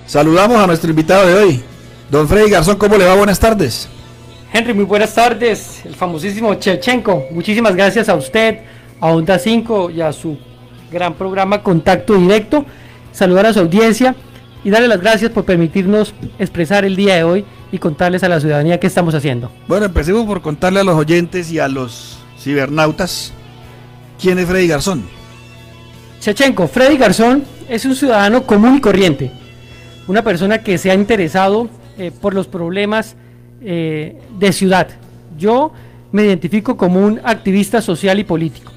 Saludamos a nuestro invitado de hoy, don Freddy Garzón. ¿Cómo le va? Buenas tardes. Henry, muy buenas tardes. El famosísimo Shevchenko. Muchísimas gracias a usted, a Onda 5 y a su gran programa Contacto Directo. Saludar a su audiencia y darle las gracias por permitirnos expresar el día de hoy y contarles a la ciudadanía qué estamos haciendo. Bueno, empecemos por contarle a los oyentes y a los cibernautas quién es Freddy Garzón. Shevchenko, Freddy Garzón es un ciudadano común y corriente, una persona que se ha interesado por los problemas de ciudad. Yo me identifico como un activista social y político.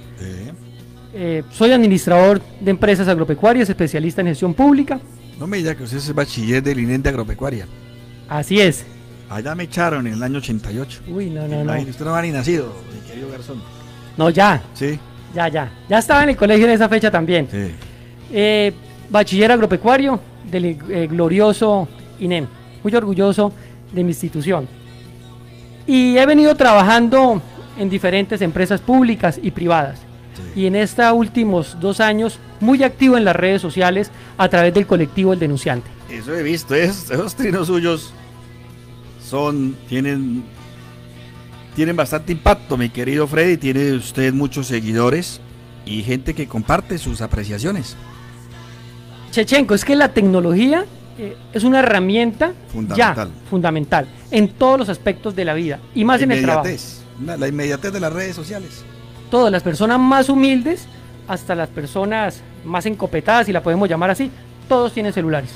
Soy administrador de empresas agropecuarias, especialista en gestión pública. No me diga que usted es bachiller del INEN de agropecuaria. Así es. Allá me echaron en el año 88. Uy, no. Usted no va ni nacido, mi querido Garzón. No, ya. Sí. Ya estaba en el colegio en esa fecha también. Sí. Bachiller agropecuario del glorioso INEM. Muy orgulloso de mi institución. Y he venido trabajando en diferentes empresas públicas y privadas. Sí. Y en estos últimos 2 años, muy activo en las redes sociales a través del colectivo El Denunciante. Eso he visto, esos trinos suyos tienen bastante impacto, mi querido Freddy. Tiene usted muchos seguidores y gente que comparte sus apreciaciones. Shevchenko, es que la tecnología es una herramienta fundamental en todos los aspectos de la vida y más en el trabajo. La inmediatez de las redes sociales. Todas las personas más humildes hasta las personas más encopetadas, si la podemos llamar así, todos tienen celulares.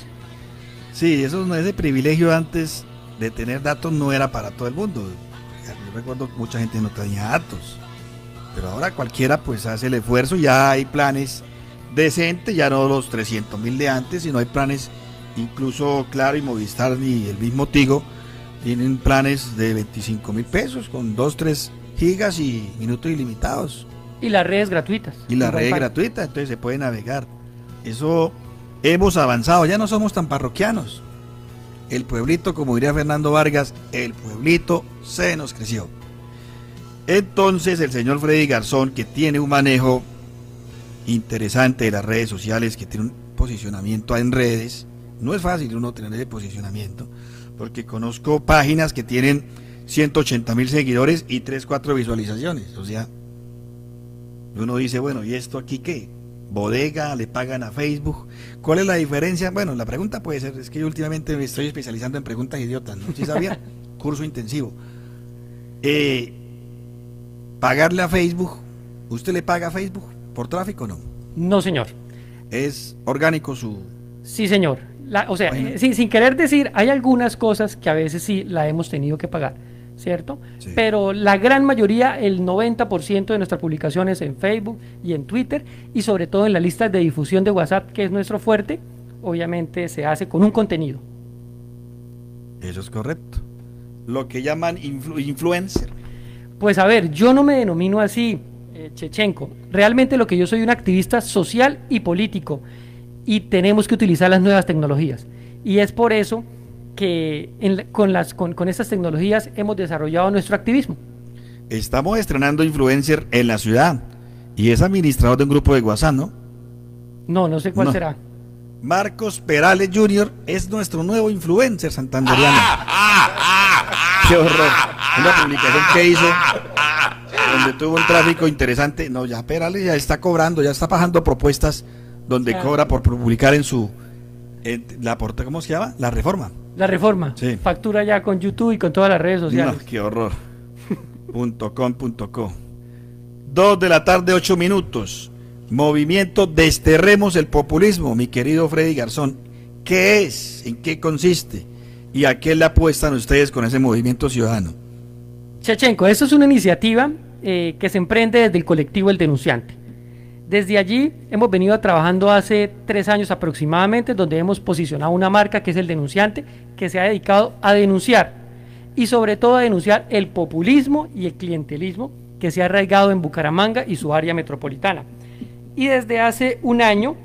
Sí, ese privilegio antes de tener datos no era para todo el mundo. Yo recuerdo que mucha gente no tenía datos, pero ahora cualquiera pues hace el esfuerzo. Ya hay planes decentes, ya no los 300.000 de antes, sino hay planes, incluso Claro y Movistar y el mismo Tigo tienen planes de 25.000 pesos con 2-3 gigas y minutos ilimitados. Y las redes gratuitas. Y la red gratuita, entonces se puede navegar. Eso hemos avanzado, ya no somos tan parroquianos. El pueblito, como diría Fernando Vargas, el pueblito se nos creció. Entonces el señor Freddy Garzón, que tiene un manejo interesante de las redes sociales, que tiene un posicionamiento en redes, no es fácil uno tener ese posicionamiento, porque conozco páginas que tienen 180.000 seguidores y 3-4 visualizaciones. O sea, uno dice, bueno, ¿y esto aquí qué? ¿Bodega? ¿Le pagan a Facebook? ¿Cuál es la diferencia? Bueno, la pregunta puede ser, es que yo últimamente me estoy especializando en preguntas idiotas, ¿no? ¿Sí sabía? Curso intensivo. ¿Pagarle a Facebook? ¿Usted le paga a Facebook por tráfico o no? No, señor. ¿Es orgánico su...? Sí, señor. Sin querer decir, hay algunas cosas que a veces sí la hemos tenido que pagar, ¿cierto? Sí. Pero la gran mayoría, el 90% de nuestras publicaciones en Facebook y en Twitter, y sobre todo en las listas de difusión de WhatsApp, que es nuestro fuerte, obviamente se hace con un contenido. Eso es correcto. Lo que llaman influencer. Pues a ver, yo no me denomino así, Shevchenko. Realmente lo que yo soy un activista social y político, y tenemos que utilizar las nuevas tecnologías. Y es por eso que con estas tecnologías hemos desarrollado nuestro activismo. Estamos estrenando influencer en la ciudad y es administrador de un grupo de WhatsApp, ¿no? No sé cuál será. Marcos Perales Jr. es nuestro nuevo influencer santanderiano. ¡Qué horror! Una publicación que hizo donde tuvo un tráfico interesante. No, ya Perales ya está cobrando, ya está bajando propuestas donde cobra por publicar en la portada, ¿cómo se llama? La Reforma. La Reforma. Sí. Factura ya con YouTube y con todas las redes sociales. No, qué horror. .com.co 2 de la tarde, 8 minutos. Movimiento Desterremos el Populismo, mi querido Freddy Garzón. ¿Qué es? ¿En qué consiste? ¿Y a qué le apuestan ustedes con ese movimiento ciudadano? Shevchenko, esto es una iniciativa que se emprende desde el colectivo El Denunciante. Desde allí hemos venido trabajando hace 3 años aproximadamente, donde hemos posicionado una marca que es El Denunciante, que se ha dedicado a denunciar y sobre todo a denunciar el populismo y el clientelismo que se ha arraigado en Bucaramanga y su área metropolitana. Y desde hace 1 año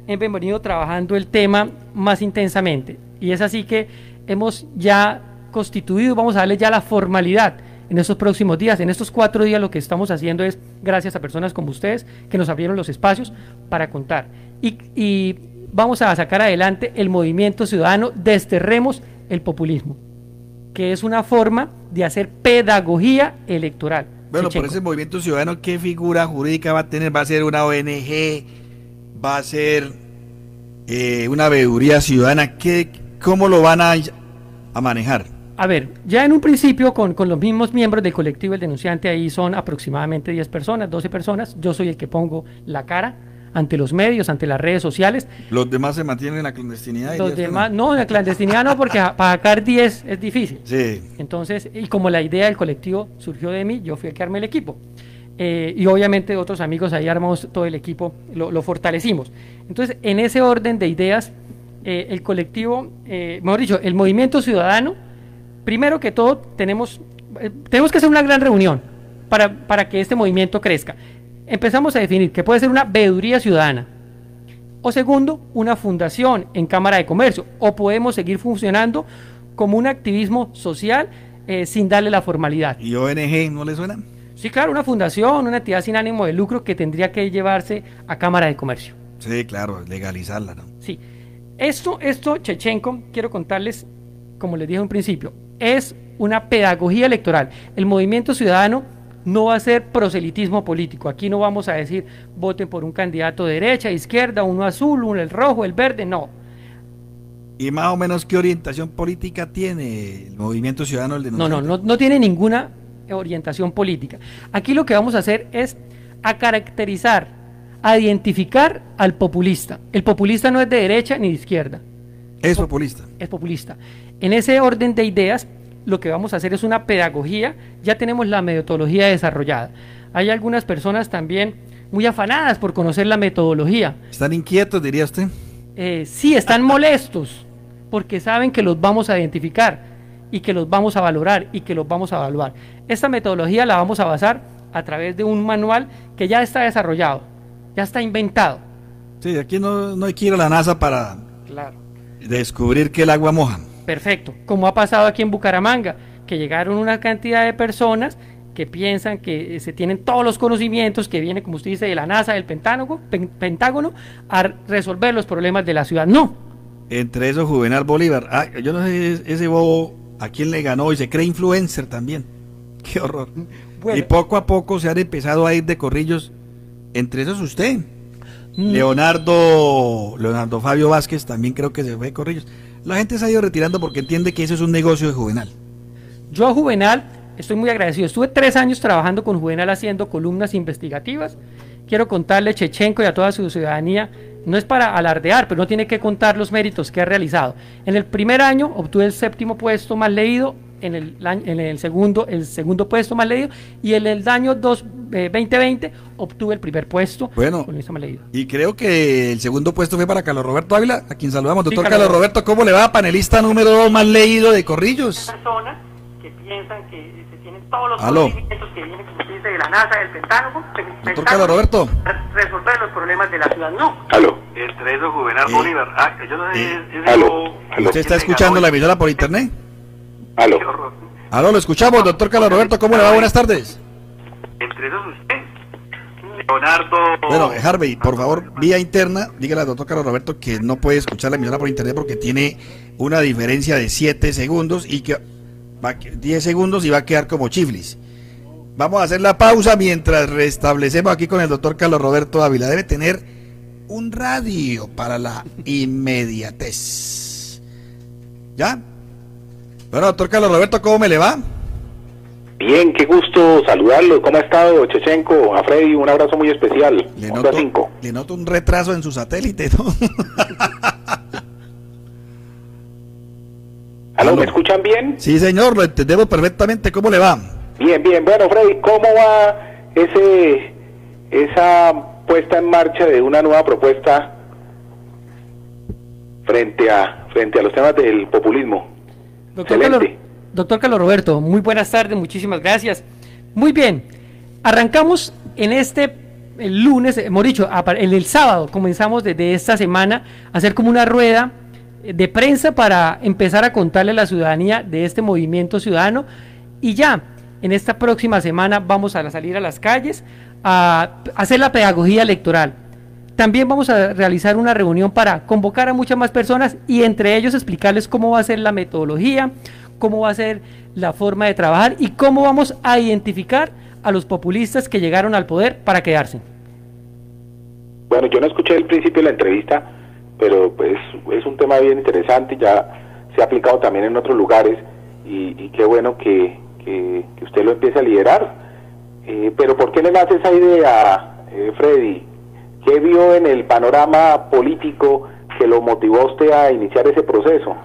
hemos venido trabajando el tema más intensamente, y es así que hemos ya constituido, vamos a darle ya la formalidad en estos próximos días. En estos 4 días lo que estamos haciendo es, gracias a personas como ustedes que nos abrieron los espacios para contar. y vamos a sacar adelante el movimiento ciudadano Desterremos el populismo, que es una forma de hacer pedagogía electoral. Bueno, Chechenko. por ese movimiento ciudadano, ¿qué figura jurídica va a tener? ¿Va a ser una ONG? ¿Va a ser una veeduría ciudadana? ¿Cómo lo van a manejar? A ver, ya en un principio con los mismos miembros del colectivo El Denunciante, ahí son aproximadamente 10 personas, 12 personas, yo soy el que pongo la cara ante los medios, ante las redes sociales. Los demás se mantienen en la clandestinidad. Los demás, no, en la clandestinidad no, porque para sacar 10 es difícil. Sí. Entonces, y como la idea del colectivo surgió de mí, yo fui el que armé el equipo. Y obviamente otros amigos ahí armamos todo el equipo, lo fortalecimos. Entonces, en ese orden de ideas, el colectivo, mejor dicho, el movimiento ciudadano, primero que todo, tenemos que hacer una gran reunión para que este movimiento crezca. Empezamos a definir que puede ser una veeduría ciudadana, o segundo, una fundación en Cámara de Comercio, o podemos seguir funcionando como un activismo social sin darle la formalidad. ¿Y ONG no le suena? Sí, claro, una fundación, una entidad sin ánimo de lucro que tendría que llevarse a Cámara de Comercio. Sí, claro, legalizarla, ¿no? Sí. Esto, Chechenko, quiero contarles, como les dije en un principio, es una pedagogía electoral. El movimiento ciudadano no va a ser proselitismo político. Aquí no vamos a decir voten por un candidato de derecha, izquierda, uno azul, uno el rojo, el verde, no. ¿Y más o menos qué orientación política tiene el movimiento ciudadano del Denunciante? No tiene ninguna orientación política. Aquí lo que vamos a hacer es a caracterizar, a identificar al populista. El populista no es de derecha ni de izquierda. Es populista. Es populista. En ese orden de ideas, lo que vamos a hacer es una pedagogía. Ya tenemos la metodología desarrollada. Hay algunas personas también muy afanadas por conocer la metodología. ¿Están inquietos, diría usted? Sí, están molestos porque saben que los vamos a identificar y que los vamos a valorar y que los vamos a evaluar. Esta metodología la vamos a basar a través de un manual que ya está desarrollado, ya está inventado. Sí, aquí no hay que ir a la NASA para descubrir que el agua moja. Perfecto, como ha pasado aquí en Bucaramanga, que llegaron una cantidad de personas que piensan que se tienen todos los conocimientos, que viene, como usted dice, de la NASA, del Pentágono, a resolver los problemas de la ciudad. No. Entre esos Juvenal Bolívar. Yo no sé ese bobo a quién le ganó y se cree influencer también. Qué horror. Bueno. Y poco a poco se han empezado a ir de corrillos. Entre esos usted. Leonardo Fabio Vázquez también creo que se fue de corrillos. La gente se ha ido retirando porque entiende que eso es un negocio de Juvenal. Yo a Juvenal estoy muy agradecido. Estuve 3 años trabajando con Juvenal haciendo columnas investigativas. Quiero contarle, Chechenko, y a toda su ciudadanía, no es para alardear, pero no tiene que contar los méritos que ha realizado. En el primer año obtuve el 7º puesto más leído, en el segundo puesto más leído, y en el año 2020 obtuve el primer puesto. Bueno, con el más leído. Y creo que el segundo puesto fue para Carlos Roberto Ávila, a quien saludamos. Doctor Sí, Carlos Roberto, ¿cómo le va? Panelista número 2 más leído de corrillos. Personas que piensan que se tienen todos los Aló. conocimientos que vienen, como dice, de la NASA, del Pentágono. Doctor Carlos Roberto. Resolver los problemas de la ciudad, no. Aló. Entre esos Juvenal Bolívar. Yo no sé. Aló. ¿Usted está escuchando la emisora por internet? Aló. Aló, lo escuchamos, doctor Carlos Roberto, ¿cómo le va? Buenas tardes. Entre esos usted, Leonardo. Bueno, Harvey, por favor, vía interna, dígale al doctor Carlos Roberto que no puede escuchar la emisora por internet porque tiene una diferencia de 7 segundos y que 10 segundos y va a quedar como chiflis. Vamos a hacer la pausa mientras restablecemos aquí con el doctor Carlos Roberto Ávila. Debe tener un radio para la inmediatez. ¿Ya? Bueno, doctor Carlos Roberto, ¿cómo me le va? Bien, qué gusto saludarlo. ¿Cómo ha estado, Chechenko? A Freddy, un abrazo muy especial. Le noto un retraso en su satélite, ¿no? ¿Aló, me escuchan bien? Sí, señor, lo entendemos perfectamente. ¿Cómo le va? Bien, bien. Bueno, Freddy, ¿cómo va esa puesta en marcha de una nueva propuesta frente a los temas del populismo? Doctor Carlos Roberto, muy buenas tardes, muchísimas gracias. Muy bien, arrancamos en el lunes, hemos dicho, en el sábado comenzamos desde esta semana a hacer como una rueda de prensa para empezar a contarle a la ciudadanía de este movimiento ciudadano, y ya en esta próxima semana vamos a salir a las calles a hacer la pedagogía electoral. también vamos a realizar una reunión para convocar a muchas más personas y entre ellos explicarles cómo va a ser la metodología, cómo va a ser la forma de trabajar y cómo vamos a identificar a los populistas que llegaron al poder para quedarse. Bueno, yo no escuché el principio de la entrevista, pero pues es un tema bien interesante, ya se ha aplicado también en otros lugares y qué bueno que usted lo empiece a liderar. Pero ¿por qué le nace esa idea, Freddy? ¿Qué vio en el panorama político que lo motivó a usted a iniciar ese proceso?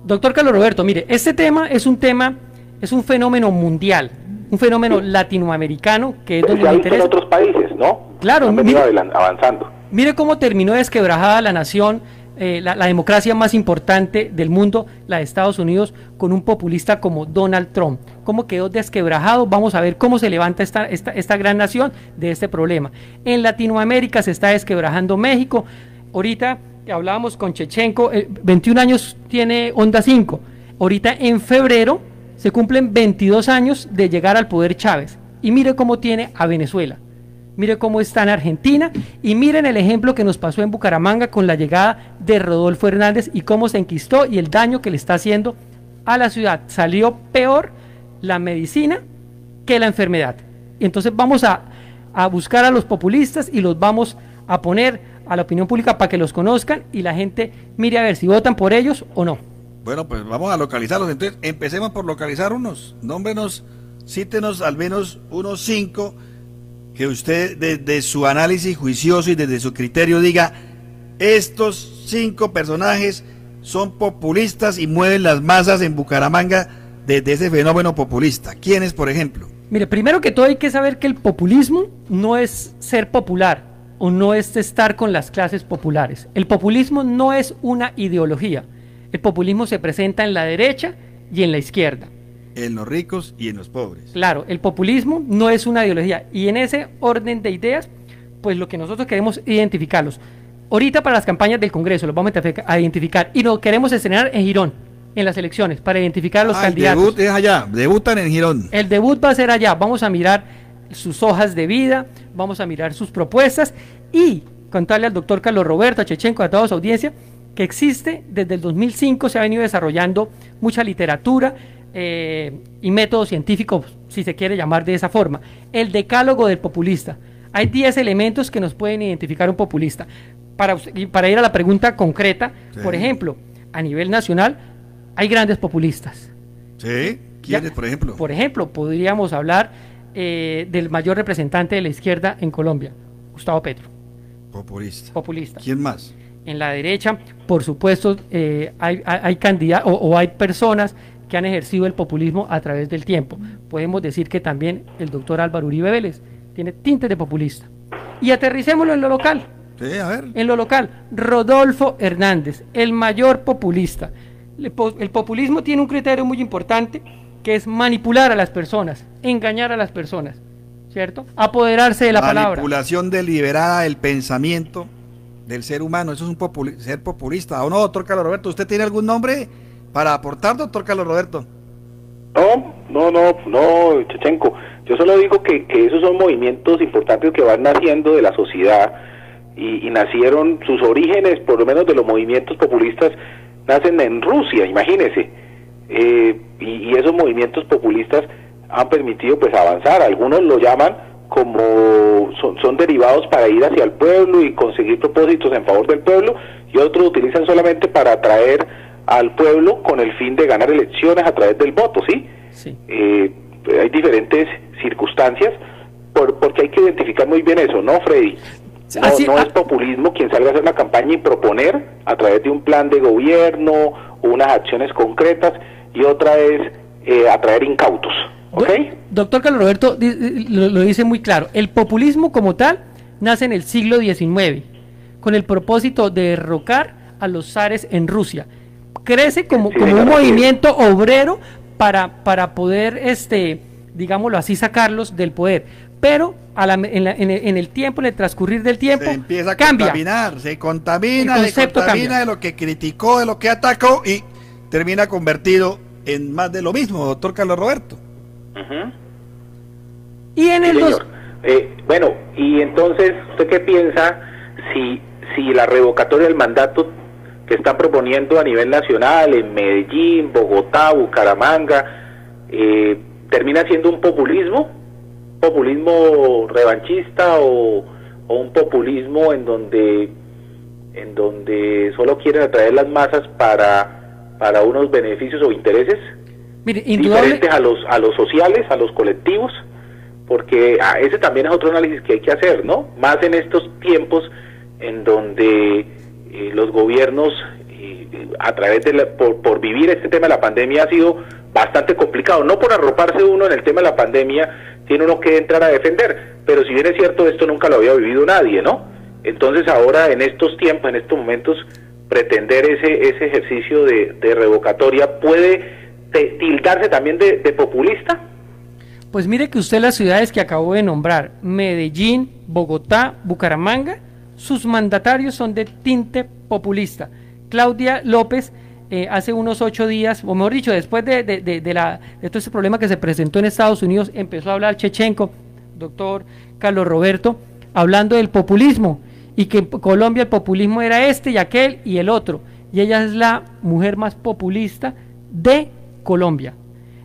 Doctor Carlos Roberto, mire, este tema, es un fenómeno mundial, un fenómeno latinoamericano que es donde se ha me visto en interesa. otros países, ¿no? Claro, han venido avanzando. Mire cómo terminó desquebrajada la nación, la democracia más importante del mundo, la de Estados Unidos, con un populista como Donald Trump. Cómo quedó desquebrajado, vamos a ver cómo se levanta esta gran nación de este problema. En Latinoamérica se está desquebrajando México. Ahorita hablábamos con Chechenko, 21 años tiene Onda 5. Ahorita en febrero se cumplen 22 años de llegar al poder Chávez. Y mire cómo tiene a Venezuela. Mire cómo está en Argentina y miren el ejemplo que nos pasó en Bucaramanga con la llegada de Rodolfo Hernández y cómo se enquistó y el daño que le está haciendo a la ciudad. Salió peor la medicina que la enfermedad. Entonces vamos a buscar a los populistas y los vamos a poner a la opinión pública para que los conozcan y la gente mire a ver si votan por ellos o no. Bueno, pues vamos a localizarlos. Entonces empecemos por localizar unos. Nómbrenos, cítenos al menos unos 5 que usted desde su análisis juicioso y desde su criterio diga, estos 5 personajes son populistas y mueven las masas en Bucaramanga desde ese fenómeno populista. ¿Quiénes, por ejemplo? Mire, primero que todo hay que saber que el populismo no es ser popular o no es estar con las clases populares. El populismo no es una ideología. El populismo se presenta en la derecha y en la izquierda. En los ricos y en los pobres. Claro, el populismo no es una ideología y en ese orden de ideas, pues lo que nosotros queremos identificarlos. Ahorita para las campañas del Congreso los vamos a identificar y lo queremos estrenar en Girón, en las elecciones, para identificar a los candidatos. El debut es allá, debutan en Girón. El debut va a ser allá, vamos a mirar sus hojas de vida, vamos a mirar sus propuestas y contarle al doctor Carlos Roberto, a Chechenko, a toda su audiencia, que existe desde el 2005, se ha venido desarrollando mucha literatura, y métodos científicos, si se quiere llamar de esa forma. El decálogo del populista. Hay 10 elementos que nos pueden identificar un populista. Para ir a la pregunta concreta, sí. Por ejemplo, a nivel nacional hay grandes populistas. ¿Sí? ¿Quiénes, por ejemplo? Por ejemplo, podríamos hablar del mayor representante de la izquierda en Colombia, Gustavo Petro. Populista. ¿Quién más? En la derecha, por supuesto, hay candidatos o hay personas que han ejercido el populismo a través del tiempo. Podemos decir que también el doctor Álvaro Uribe Vélez tiene tintes de populista. Y aterricémoslo en lo local. Sí, a ver. En lo local, Rodolfo Hernández, el mayor populista. El populismo tiene un criterio muy importante, que es manipular a las personas, engañar a las personas, ¿cierto? Apoderarse de la palabra. Manipulación deliberada del pensamiento del ser humano, eso es ser populista. ¿O no, doctor Carlos Roberto? ¿Usted tiene algún nombre para aportar, doctor Carlos Roberto? No, Chechenko. Yo solo digo que esos son movimientos importantes que van naciendo de la sociedad y nacieron, sus orígenes, por lo menos de los movimientos populistas, nacen en Rusia, imagínese. Y esos movimientos populistas han permitido pues avanzar. Algunos lo llaman como son derivados para ir hacia el pueblo y conseguir propósitos en favor del pueblo, y otros utilizan solamente para atraer al pueblo con el fin de ganar elecciones a través del voto, ¿sí? Sí. Hay diferentes circunstancias porque hay que identificar muy bien eso, ¿no, Freddy? No es populismo quien salga a hacer una campaña y proponer a través de un plan de gobierno o unas acciones concretas, y otra es atraer incautos, ¿ok? Doctor Carlos Roberto lo dice muy claro. El populismo como tal nace en el siglo XIX con el propósito de derrocar a los zares en Rusia. Crece como un movimiento obrero para poder, digámoslo así, sacarlos del poder. Pero en el tiempo, en el transcurrir del tiempo, se empieza a cambia. se contamina de lo que criticó, de lo que atacó, y termina convertido en más de lo mismo, doctor Carlos Roberto. Uh-huh. Y en el bueno, y entonces, ¿usted qué piensa si la revocatoria del mandato que están proponiendo a nivel nacional en Medellín, Bogotá, Bucaramanga, termina siendo un populismo revanchista o un populismo en donde solo quieren atraer las masas para unos beneficios o intereses. Mire, diferentes a los sociales, a los colectivos, porque ese también es otro análisis que hay que hacer, ¿no? Más en estos tiempos en donde los gobiernos, a través por vivir este tema de la pandemia, ha sido bastante complicado. No por arroparse uno en el tema de la pandemia, tiene uno que entrar a defender, pero si bien es cierto, esto nunca lo había vivido nadie, ¿no? Entonces ahora, en estos tiempos, en estos momentos, pretender ese ejercicio de revocatoria puede tildarse también de populista. Pues mire que usted, las ciudades que acabó de nombrar, Medellín, Bogotá, Bucaramanga, sus mandatarios son de tinte populista. Claudia López, hace unos 8 días, o mejor dicho, después de todo este problema que se presentó en Estados Unidos, empezó a hablar Chechenko, doctor Carlos Roberto, hablando del populismo, y que en Colombia el populismo era este y aquel y el otro, y ella es la mujer más populista de Colombia.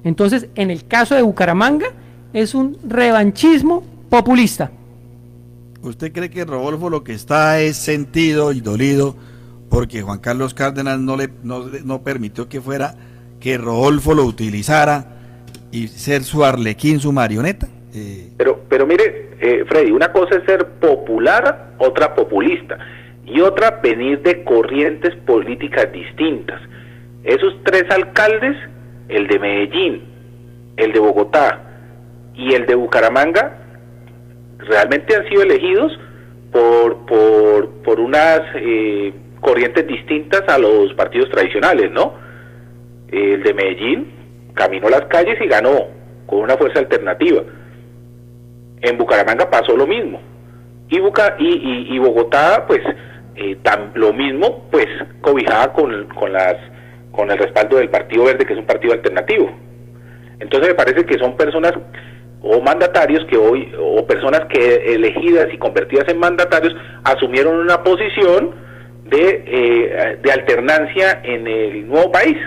Entonces, en el caso de Bucaramanga, es un revanchismo populista. ¿Usted cree que Rodolfo lo que está es sentido y dolido porque Juan Carlos Cárdenas no permitió que Rodolfo lo utilizara y ser su arlequín, su marioneta? Pero mire, Freddy, una cosa es ser popular, otra populista, y otra venir de corrientes políticas distintas. Esos 3 alcaldes, el de Medellín, el de Bogotá y el de Bucaramanga, realmente han sido elegidos por unas corrientes distintas a los partidos tradicionales, ¿no? El de Medellín caminó las calles y ganó con una fuerza alternativa. En Bucaramanga pasó lo mismo, y Bogotá, pues, lo mismo, pues, cobijada con el respaldo del Partido Verde, que es un partido alternativo. Entonces me parece que son personas o mandatarios que hoy, o personas que elegidas y convertidas en mandatarios, asumieron una posición de alternancia en el nuevo país.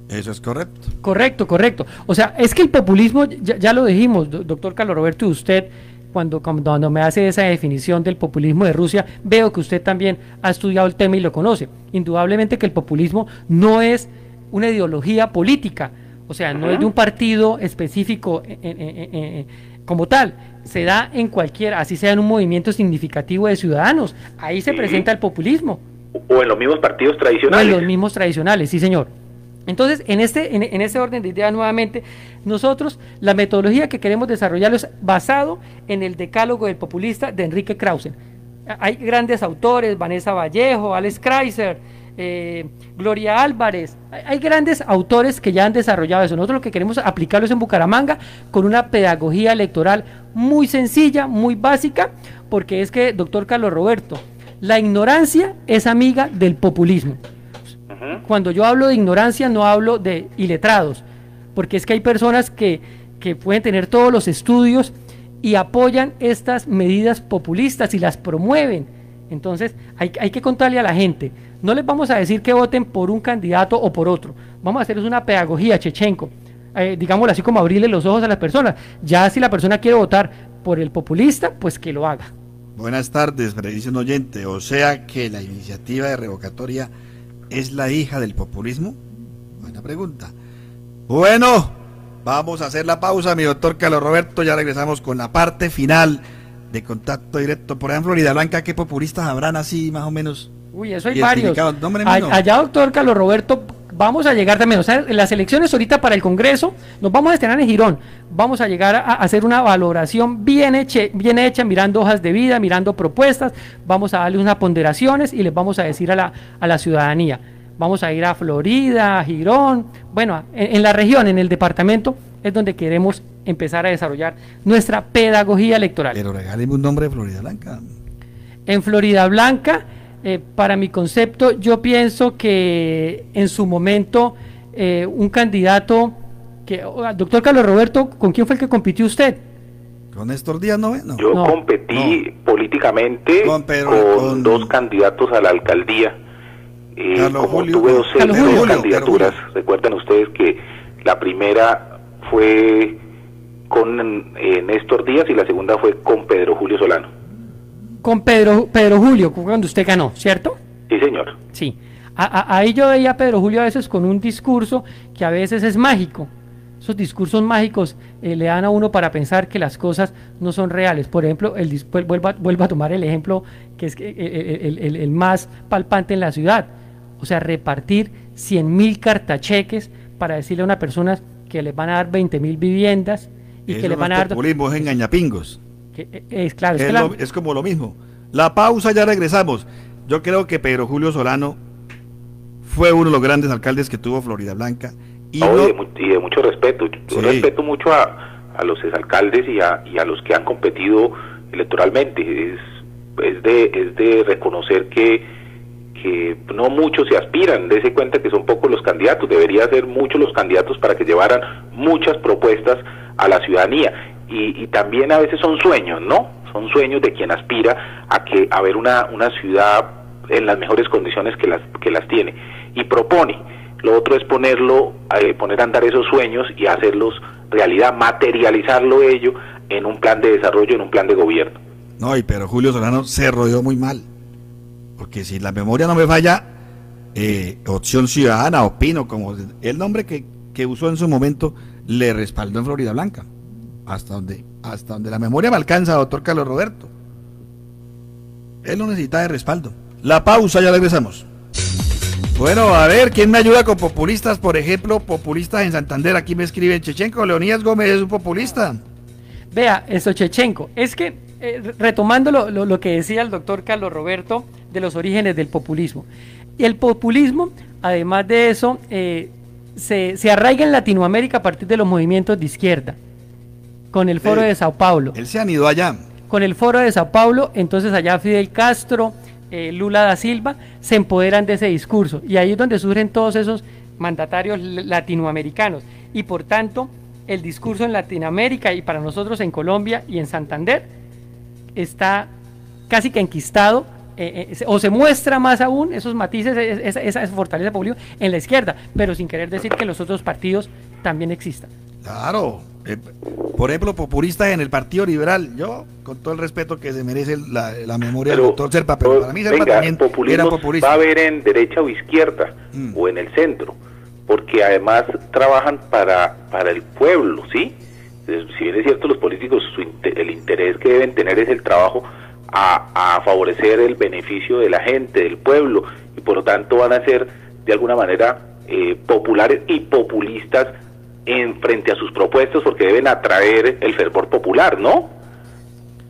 Eso es correcto. Correcto. O sea, es que el populismo, ya lo dijimos, doctor Carlos Roberto, y usted, cuando me hace esa definición del populismo de Rusia, veo que usted también ha estudiado el tema y lo conoce. Indudablemente que el populismo no es una ideología política, o sea, no es de un partido específico como tal, se da en cualquiera, así sea en un movimiento significativo de ciudadanos, ahí se presenta el populismo. O en los mismos partidos tradicionales. O en los mismos tradicionales, sí señor. Entonces, en este orden de ideas, nuevamente, nosotros, la metodología que queremos desarrollar es basado en el decálogo del populista de Enrique Krausen. Hay grandes autores, Vanessa Vallejo, Alex Kreiser, Gloria Álvarez, hay grandes autores que ya han desarrollado eso. Nosotros lo que queremos aplicarlo es en Bucaramanga con una pedagogía electoral muy sencilla, muy básica, porque es que, doctor Carlos Roberto, la ignorancia es amiga del populismo. Cuando yo hablo de ignorancia no hablo de iletrados, porque es que hay personas que pueden tener todos los estudios y apoyan estas medidas populistas y las promueven. Entonces hay que contarle a la gente, no les vamos a decir que voten por un candidato o por otro, vamos a hacer una pedagogía, Chechenko, digámoslo así, como abrirle los ojos a las personas. Ya si la persona quiere votar por el populista, pues que lo haga. Buenas tardes, dice un oyente, o sea que la iniciativa de revocatoria ¿es la hija del populismo? Buena pregunta. Bueno, vamos a hacer la pausa, mi doctor Carlos Roberto, ya regresamos con la parte final de Contacto Directo. Por ejemplo, Florida Blanca, ¿qué populistas habrán así más o menos? Uy, eso hay varios. No, allá, doctor Carlos Roberto, vamos a llegar también, o sea, en las elecciones ahorita para el Congreso, nos vamos a estrenar en Girón, vamos a llegar a hacer una valoración bien hecha, mirando hojas de vida, mirando propuestas, vamos a darle unas ponderaciones y les vamos a decir a la ciudadanía. Vamos a ir a Florida, a Girón, bueno, en la región, en el departamento, es donde queremos empezar a desarrollar nuestra pedagogía electoral. Pero regáleme un nombre de Florida Blanca. En Florida Blanca, para mi concepto, yo pienso que en su momento un candidato, doctor Carlos Roberto, ¿con quién fue el que compitió usted? ¿Con Néstor Díaz no? No. Yo No. competí políticamente con dos candidatos a la alcaldía. Carlos Como Julio, tuve dos Carlos Julio. candidaturas, recuerdan ustedes que la primera fue con Néstor Díaz y la segunda fue con Pedro Julio Solano. Con Pedro Julio, cuando usted ganó, ¿cierto? Sí, señor. Sí. Ahí yo veía a Pedro Julio a veces con un discurso que a veces es mágico. Esos discursos mágicos le dan a uno para pensar que las cosas no son reales. Por ejemplo, vuelvo a tomar el ejemplo que es el más palpante en la ciudad. O sea, repartir 100.000 cartacheques para decirle a una persona que les van a dar 20.000 viviendas y Eso que les no van a es dar... populismo, es engañapingos. Es claro, Es como lo mismo. La pausa, ya regresamos. Yo creo que Pedro Julio Solano fue uno de los grandes alcaldes que tuvo Florida Blanca. Y de mucho respeto. Yo Sí. respeto mucho a los exalcaldes y a los que han competido electoralmente. Es de reconocer que no muchos se aspiran, dése cuenta que son pocos los candidatos, debería ser muchos los candidatos para que llevaran muchas propuestas a la ciudadanía, y también a veces son sueños, ¿no? Son sueños de quien aspira a ver una ciudad en las mejores condiciones que las tiene, y propone. Lo otro es poner a andar esos sueños y hacerlos realidad, materializarlo ello en un plan de desarrollo, en un plan de gobierno. No, y Pedro Julio Solano se rodeó muy mal. Porque si la memoria no me falla, Opción Ciudadana, Opino, como el nombre que usó en su momento, le respaldó en Florida Blanca. Hasta donde la memoria me alcanza, doctor Carlos Roberto. Él no necesita de respaldo. La pausa, ya regresamos. Bueno, a ver, ¿quién me ayuda con populistas? Por ejemplo, populistas en Santander. Aquí me escriben, Chechenko, Leonidas Gómez es un populista. Vea, eso Chechenko, es que retomando lo que decía el doctor Carlos Roberto de los orígenes del populismo. Y el populismo, además de eso, se arraiga en Latinoamérica a partir de los movimientos de izquierda, con el Foro de Sao Paulo. Él se anidó allá. Con el Foro de Sao Paulo, entonces allá Fidel Castro, Lula da Silva, se empoderan de ese discurso. Y ahí es donde surgen todos esos mandatarios latinoamericanos. Y por tanto, el discurso en Latinoamérica y para nosotros en Colombia y en Santander está casi que enquistado, o se muestra más aún esos matices, esa fortaleza popular en la izquierda, pero sin querer decir que los otros partidos también existan. Claro, por ejemplo, populistas en el Partido Liberal, yo, con todo el respeto que se merece la memoria del doctor Serpa, pero para mí Serpa también era populista. Va a haber en derecha o izquierda, o en el centro, porque además trabajan para el pueblo, ¿sí? Si bien es cierto, los políticos, el interés que deben tener es el trabajo a favorecer el beneficio de la gente, del pueblo, y por lo tanto van a ser de alguna manera populares y populistas en frente a sus propuestas, porque deben atraer el fervor popular, ¿no?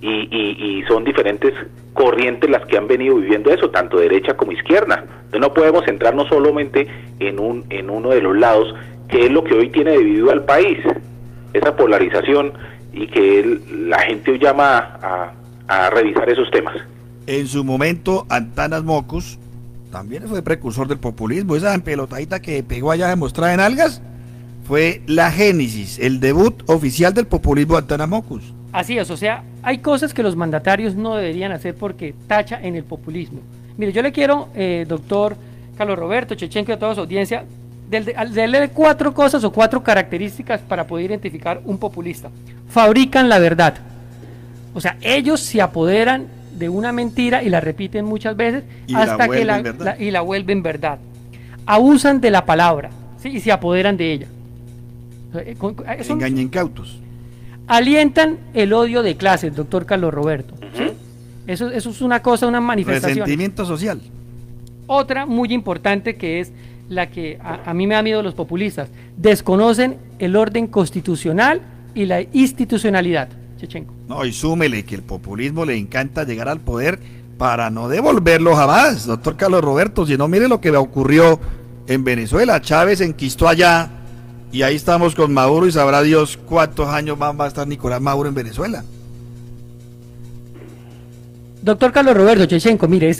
Y son diferentes corrientes las que han venido viviendo eso, tanto derecha como izquierda. Entonces no podemos centrarnos solamente en uno de los lados, que es lo que hoy tiene dividido al país, esa polarización, y que la gente hoy llama a revisar esos temas. En su momento, Antanas Mocus también fue precursor del populismo. Esa empelotadita que pegó allá demostrada en algas fue la génesis, el debut oficial del populismo de Antanas Mocus. Así es, o sea, hay cosas que los mandatarios no deberían hacer porque tacha en el populismo. Mire, yo le quiero, doctor Carlos Roberto, Chechenko y a toda su audiencia, darle 4 cosas o 4 características para poder identificar un populista. Fabrican la verdad. O sea, ellos se apoderan de una mentira y la repiten muchas veces hasta que la vuelven verdad. Abusan de la palabra, ¿sí? Y se apoderan de ella. Engañen cautos. Alientan el odio de clases, doctor Carlos Roberto. ¿Sí? Eso es una cosa, una manifestación. Resentimiento social. Otra muy importante que es la que a mí me da miedo los populistas. Desconocen el orden constitucional y la institucionalidad. Chechenko. No, y súmele que el populismo le encanta llegar al poder para no devolverlo jamás, doctor Carlos Roberto. Si no, mire lo que ocurrió en Venezuela. Chávez enquistó allá y ahí estamos con Maduro y sabrá Dios cuántos años más va a estar Nicolás Maduro en Venezuela. Doctor Carlos Roberto, Chechenko, mire,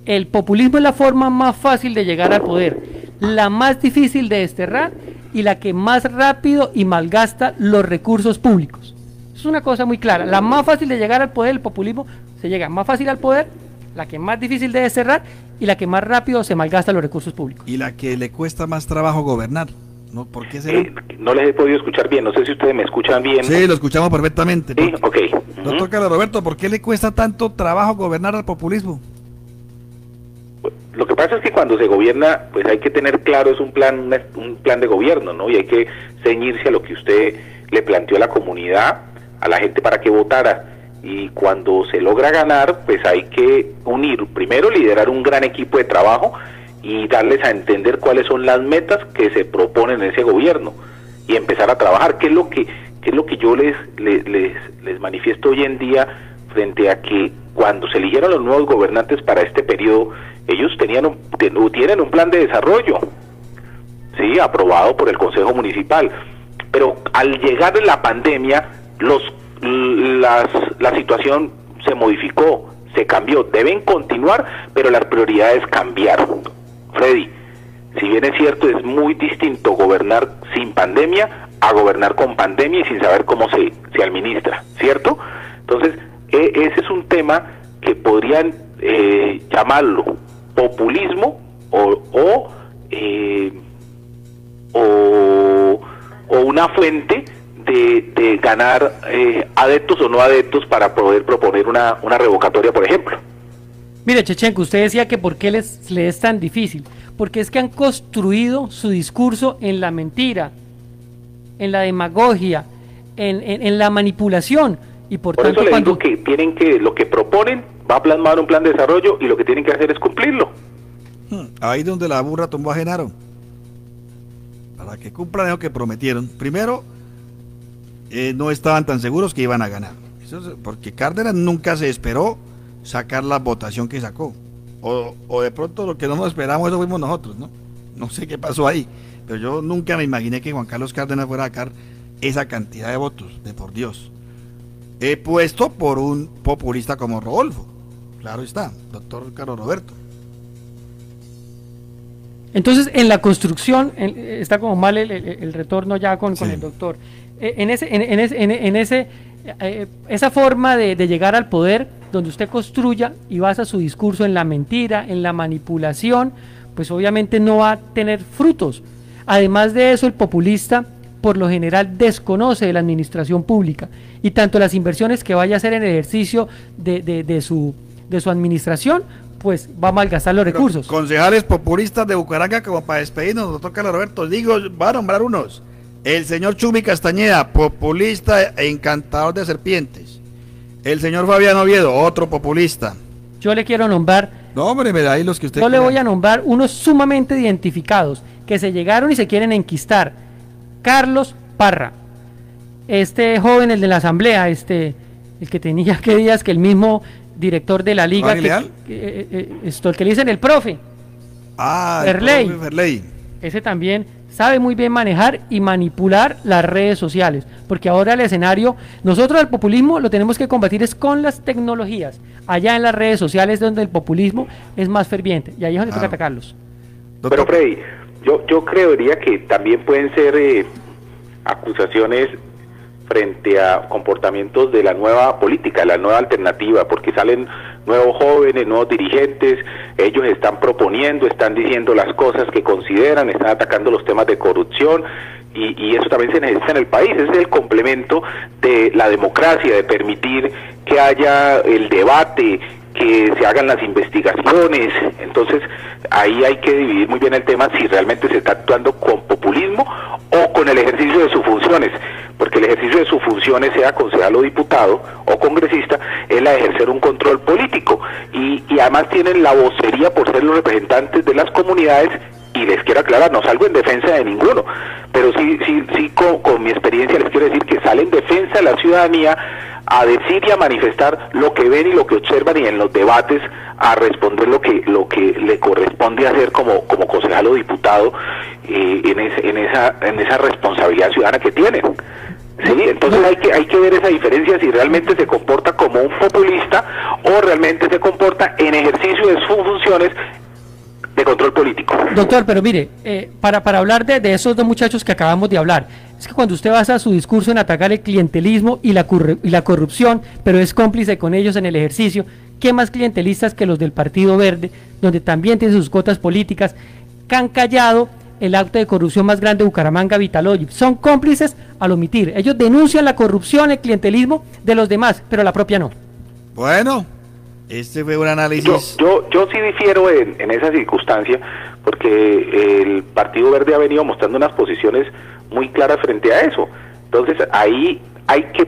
el populismo es la forma más fácil de llegar al poder, la más difícil de desterrar y la que más rápido y malgasta los recursos públicos. Es una cosa muy clara. La más fácil de llegar al poder, el populismo, se llega más fácil al poder, la que más difícil de desterrar y la que más rápido se malgasta los recursos públicos. Y la que le cuesta más trabajo gobernar, ¿no? ¿Por qué será? No les he podido escuchar bien, no sé si ustedes me escuchan bien. Sí, lo escuchamos perfectamente. Sí, ok. Doctor Carlos Roberto, ¿por qué le cuesta tanto trabajo gobernar al populismo? Lo que pasa es que cuando se gobierna, pues hay que tener claro, es un plan de gobierno, ¿no? Y hay que ceñirse a lo que usted le planteó a la comunidad, a la gente para que votara. Y cuando se logra ganar, pues hay que unir, primero liderar un gran equipo de trabajo y darles a entender cuáles son las metas que se proponen en ese gobierno y empezar a trabajar. ¿Qué es lo que yo les manifiesto hoy en día frente a que cuando se eligieron los nuevos gobernantes para este periodo, ellos tienen un plan de desarrollo, sí, aprobado por el Consejo Municipal, pero al llegar la pandemia, la situación se modificó, se cambió. Deben continuar, pero las prioridades cambiaron. Freddy, si bien es cierto, es muy distinto gobernar sin pandemia a gobernar con pandemia y sin saber cómo se administra, ¿cierto? Entonces, ese es un tema que podrían llamarlo populismo o una fuente de ganar adeptos o no adeptos para poder proponer una revocatoria, por ejemplo. Mire, Chechenko, usted decía que por qué les es tan difícil, porque es que han construido su discurso en la mentira, en la demagogia, en la manipulación, y por tanto eso les digo que lo que proponen va a plasmar un plan de desarrollo y lo que tienen que hacer es cumplirlo. Ahí donde la burra tumbó a Genaro, para que cumplan lo que prometieron. Primero, no estaban tan seguros que iban a ganar. Eso es porque Cárdenas nunca se esperó sacar la votación que sacó. O de pronto lo que no nos esperamos, eso fuimos nosotros, ¿no? No sé qué pasó ahí. Pero yo nunca me imaginé que Juan Carlos Cárdenas fuera a sacar esa cantidad de votos, de por Dios. He puesto por un populista como Rodolfo. Claro está, doctor Carlos Roberto. Entonces, en la construcción, está como mal el retorno ya con el doctor. Esa forma de llegar al poder, donde usted construya y basa su discurso en la mentira, en la manipulación, pues obviamente no va a tener frutos. Además de eso, el populista por lo general desconoce de la administración pública y tanto las inversiones que vaya a hacer en el ejercicio de su administración, pues va a malgastar los recursos. Concejales populistas de Bucaramanga, como para despedirnos, doctor Carlos Roberto, digo, va a nombrar unos. El señor Chumi Castañeda, populista e encantador de serpientes. El señor Fabián Oviedo, otro populista. Yo le quiero nombrar... No, hombre, me da ahí los que usted Yo quiera. le voy a nombrar unos sumamente identificados, que se llegaron y se quieren enquistar. Carlos Parra, este joven, el de la asamblea, el que tenía que días que el mismo director de la liga, el que le dicen el profe, Ferley. Ese también sabe muy bien manejar y manipular las redes sociales, porque ahora el escenario, nosotros el populismo lo tenemos que combatir es con las tecnologías, allá en las redes sociales donde el populismo es más ferviente, y ahí es donde toca atacarlos. Pero Freddy, yo creería que también pueden ser acusaciones frente a comportamientos de la nueva política, la nueva alternativa, porque salen nuevos jóvenes, nuevos dirigentes, ellos están proponiendo, están diciendo las cosas que consideran, están atacando los temas de corrupción y eso también se necesita en el país. Ese es el complemento de la democracia, de permitir que haya el debate, que se hagan las investigaciones. Entonces ahí hay que dividir muy bien el tema, si realmente se está actuando con populismo o con el ejercicio de sus funciones, porque el ejercicio de sus funciones, sea concejal o diputado o congresista, es la de ejercer un control político y además tienen la vocería por ser los representantes de las comunidades. Y les quiero aclarar, no salgo en defensa de ninguno, pero sí con mi experiencia les quiero decir que sale en defensa de la ciudadanía a decir y a manifestar lo que ven y lo que observan, y en los debates a responder lo que le corresponde hacer como concejal o diputado en esa responsabilidad ciudadana que tienen. Sí, entonces hay que ver esa diferencia, si realmente se comporta como un populista o realmente se comporta en ejercicio de sus funciones de control político. Doctor, pero mire, para hablar de esos dos muchachos que acabamos de hablar, es que cuando usted basa su discurso en atacar el clientelismo y la corrupción, pero es cómplice con ellos en el ejercicio, ¿qué más clientelistas que los del Partido Verde, donde también tienen sus cuotas políticas, que han callado el acto de corrupción más grande de Bucaramanga, Vitalogy? Son cómplices al omitir. Ellos denuncian la corrupción, el clientelismo de los demás, pero la propia no. Bueno, este fue un análisis. Yo sí difiero en esa circunstancia, porque el Partido Verde ha venido mostrando unas posiciones muy claras frente a eso. Entonces ahí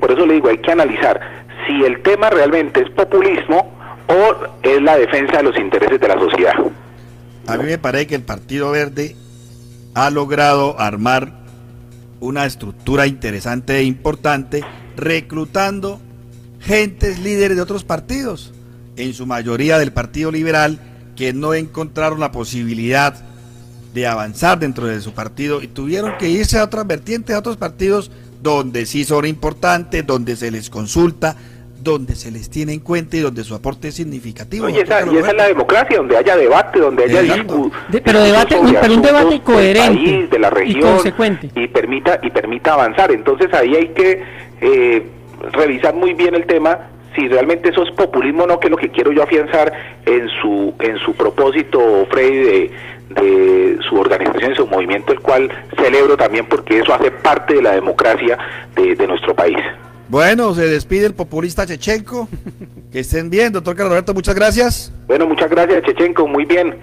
por eso le digo, hay que analizar si el tema realmente es populismo o es la defensa de los intereses de la sociedad. A mí me parece que el Partido Verde ha logrado armar una estructura interesante e importante, reclutando gentes líderes de otros partidos, en su mayoría del Partido Liberal, que no encontraron la posibilidad de avanzar dentro de su partido y tuvieron que irse a otras vertientes, a otros partidos donde sí son importantes, donde se les consulta, donde se les tiene en cuenta y donde su aporte es significativo. Oye, esa es la democracia, donde haya debate, donde haya pero un debate coherente país, de la región, y consecuente, y permita avanzar. Entonces ahí hay que revisar muy bien el tema, si realmente eso es populismo o no, que es lo que quiero yo afianzar en su propósito, Freddy, de su organización y su movimiento, el cual celebro también porque eso hace parte de la democracia de nuestro país. Bueno, se despide el populista Chechenko. Que estén bien, doctor Carlos Roberto, muchas gracias. Bueno, muchas gracias, Chechenko, muy bien.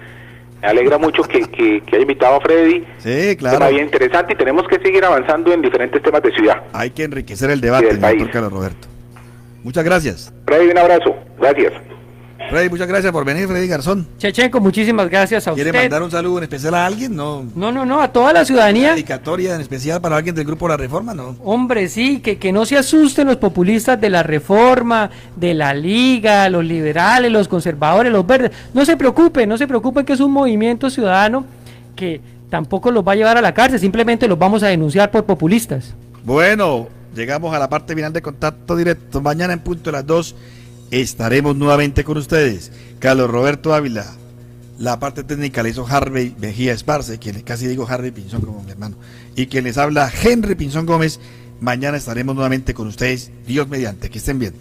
Me alegra mucho que haya invitado a Freddy. Sí, claro. Tema bien interesante y tenemos que seguir avanzando en diferentes temas de ciudad. Hay que enriquecer el debate, doctor Carlos Roberto. Muchas gracias. Freddy, un abrazo. Gracias. Freddy, muchas gracias por venir, Freddy Garzón. Chechenko, muchísimas gracias a usted. ¿Quiere mandar un saludo en especial a alguien? No, a toda la ciudadanía. ¿Una dedicatoria en especial para alguien del grupo La Reforma? No. Hombre, sí, que no se asusten los populistas de La Reforma, de la Liga, los liberales, los conservadores, los verdes. No se preocupen que es un movimiento ciudadano que tampoco los va a llevar a la cárcel, simplemente los vamos a denunciar por populistas. Bueno, llegamos a la parte final de Contacto Directo. Mañana en punto de las 2 estaremos nuevamente con ustedes. Carlos Roberto Ávila, la parte técnica la hizo Harvey Mejía Esparce, quien casi digo Harvey Pinzón como mi hermano, y quien les habla Henry Pinzón Gómez. Mañana estaremos nuevamente con ustedes, Dios mediante, que estén bien.